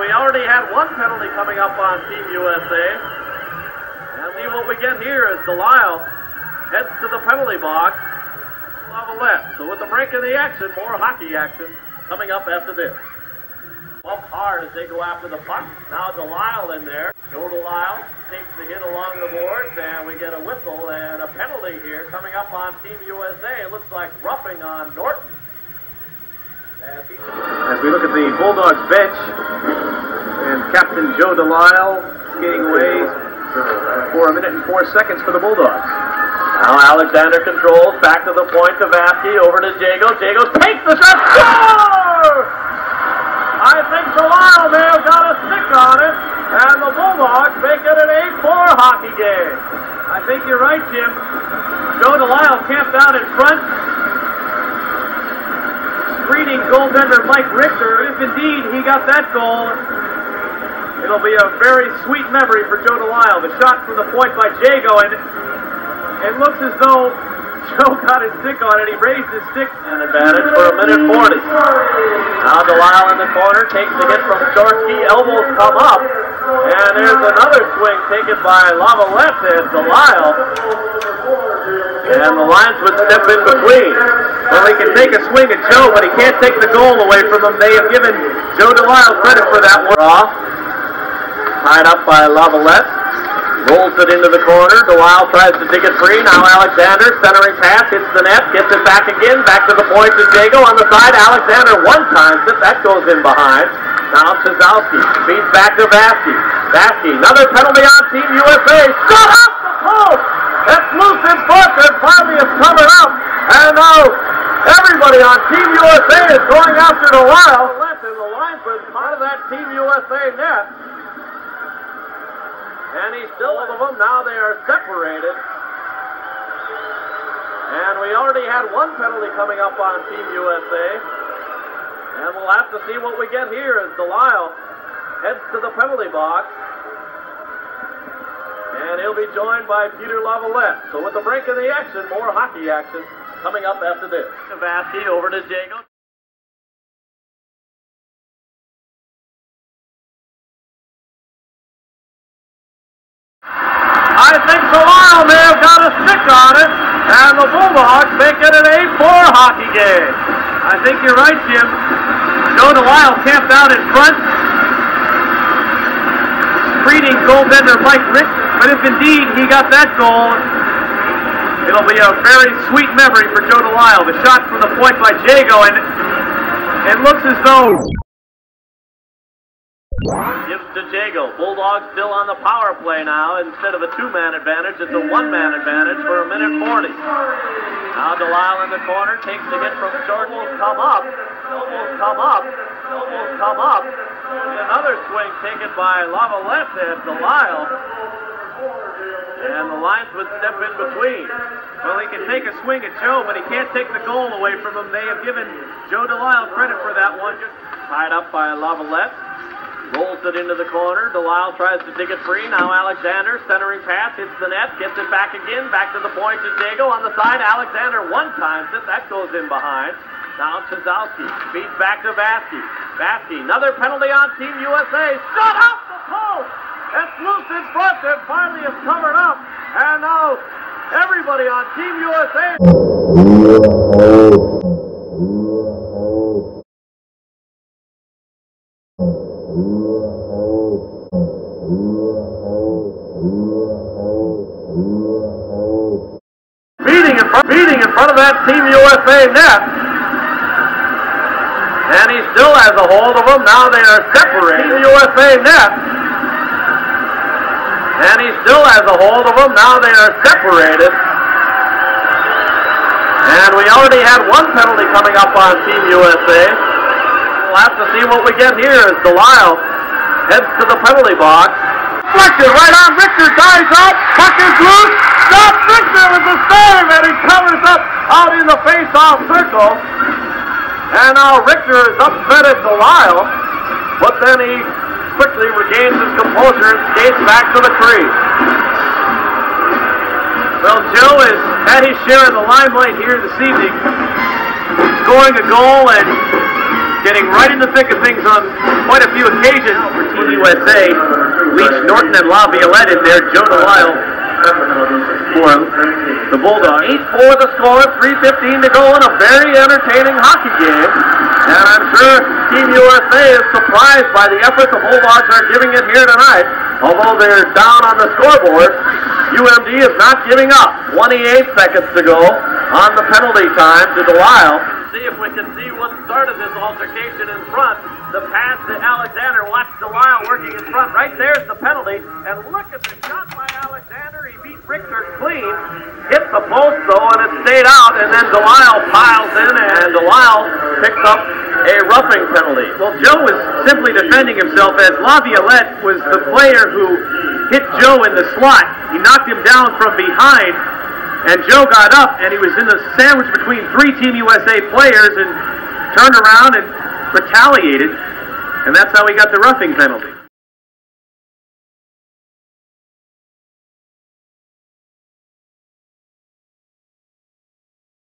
we already had one penalty coming up on Team USA. And see what we get here is Lisle heads to the penalty box. Laviolette. So with the break in the action, more hockey action coming up after this. Up hard as they go after the puck. Now Lisle in there. Joe Lisle takes the hit along the boards, and we get a whistle and a penalty here coming up on Team USA. It looks like roughing on Norton. As we look at the Bulldogs bench, and Captain Joe Lisle skating away for 1 minute and 4 seconds for the Bulldogs. Now Alexander controls, back to the point to Vasky, over to Jago. Jago takes the shot, score! I think Lisle may have got a stick on it, and the Bulldogs make it an 8-4 hockey game. I think you're right, Jim. Joe Lisle camped out in front, screening goaltender Mike Richter. If indeed he got that goal, it'll be a very sweet memory for Joe Lisle. The shot from the point by Jago, and it looks as though Joe got his stick on it. He raised his stick. An advantage for 1 minute 40. Now Lisle in the corner, takes the hit from Shorsky. Elbows come up, and there's another swing taken by Laviolette and Lisle. And the lines would step in between. Well, he can take a swing at Joe, but he can't take the goal away from him. They have given Joe Lisle credit for that one. Tied up by Laviolette. Rolls it into the corner. Lisle tries to dig it free. Now Alexander, centering pass, hits the net, gets it back again. Back to the point to Jago on the side. Alexander one-times it. That goes in behind. Now Chazowski feeds back to Vasky. Vasky, another penalty on Team USA. Shot off the post! That's loose in front, and finally it's covered up. And now everybody on Team USA is going after Lisle. And the linesman, part of that Team USA net. And he's still with them. Now they are separated. And we already had one penalty coming up on Team USA. And we'll have to see what we get here as Lisle heads to the penalty box. And he'll be joined by Peter Laviolette. So with the break in the action, more hockey action coming up after this. Vasky over to Jago. I think Lisle may have got a stick on it, and the Bulldogs make it an 8-4 hockey game. I think you're right, Jim. Joe Lisle camped out in front, screening goaltender Mike Richter. But if indeed he got that goal, it'll be a very sweet memory for Joe Lisle. The shot from the point by Jago, and it looks as though... Gives to Jago. Bulldogs still on the power play now. Instead of a 2-man advantage, it's a 1-man advantage for 1 minute 40. Now Lisle in the corner, takes the hit from short. Elbows come up. Elbows come up. Elbows come up. Another swing taken by Laviolette and Lisle. And the lines would step in between. Well, he can take a swing at Joe, but he can't take the goal away from him. They have given Joe Lisle credit for that one. Tied up by Laviolette. Rolls it into the corner. Lisle tries to dig it free. Now Alexander, centering pass, hits the net, gets it back again. Back to the point to Jago on the side. Alexander one-times it. That goes in behind. Now Chazowski feeds back to Vasky. Vasky, another penalty on Team USA. Shot off the post! That's loose in front, and finally it's covered up. And now everybody on Team USA... Beating in front of that Team USA net. And he still has a hold of them. Now they are separated. Team USA net. And he still has a hold of them. Now they are separated. And we already had one penalty coming up on Team USA. We'll have to see what we get here as Lisle heads to the penalty box. Richter right on Richter, dives up, puck is loose. Stop Richter with the save, and he covers up out in the face-off circle. And now Richter is upset at Lisle, but then he quickly regains his composure and skates back to the crease. Well, Joe has had his share of the limelight here this evening, scoring a goal and getting right in the thick of things on quite a few occasions for Team USA. Leech, Norton, and Laviolette in there. Joe Delisle for the Bulldogs. 8-4 the score, 3:15 to go in a very entertaining hockey game. And I'm sure Team USA is surprised by the effort the Bulldogs are giving it here tonight. Although they're down on the scoreboard, UMD is not giving up. 28 seconds to go on the penalty time to Delisle. See if we can see what started this altercation in front. The pass to Alexander. Watch Delisle working in front. Right there's the penalty. And look at the shot by Alexander. He beat Richter clean. Hit the post though, and it stayed out. And then Delisle piles in, and Delisle picks up a roughing penalty. Well, Joe was simply defending himself as Laviolette was the player who hit Joe in the slot. He knocked him down from behind. And Joe got up, and he was in the sandwich between three Team USA players and turned around and retaliated. And that's how he got the roughing penalty.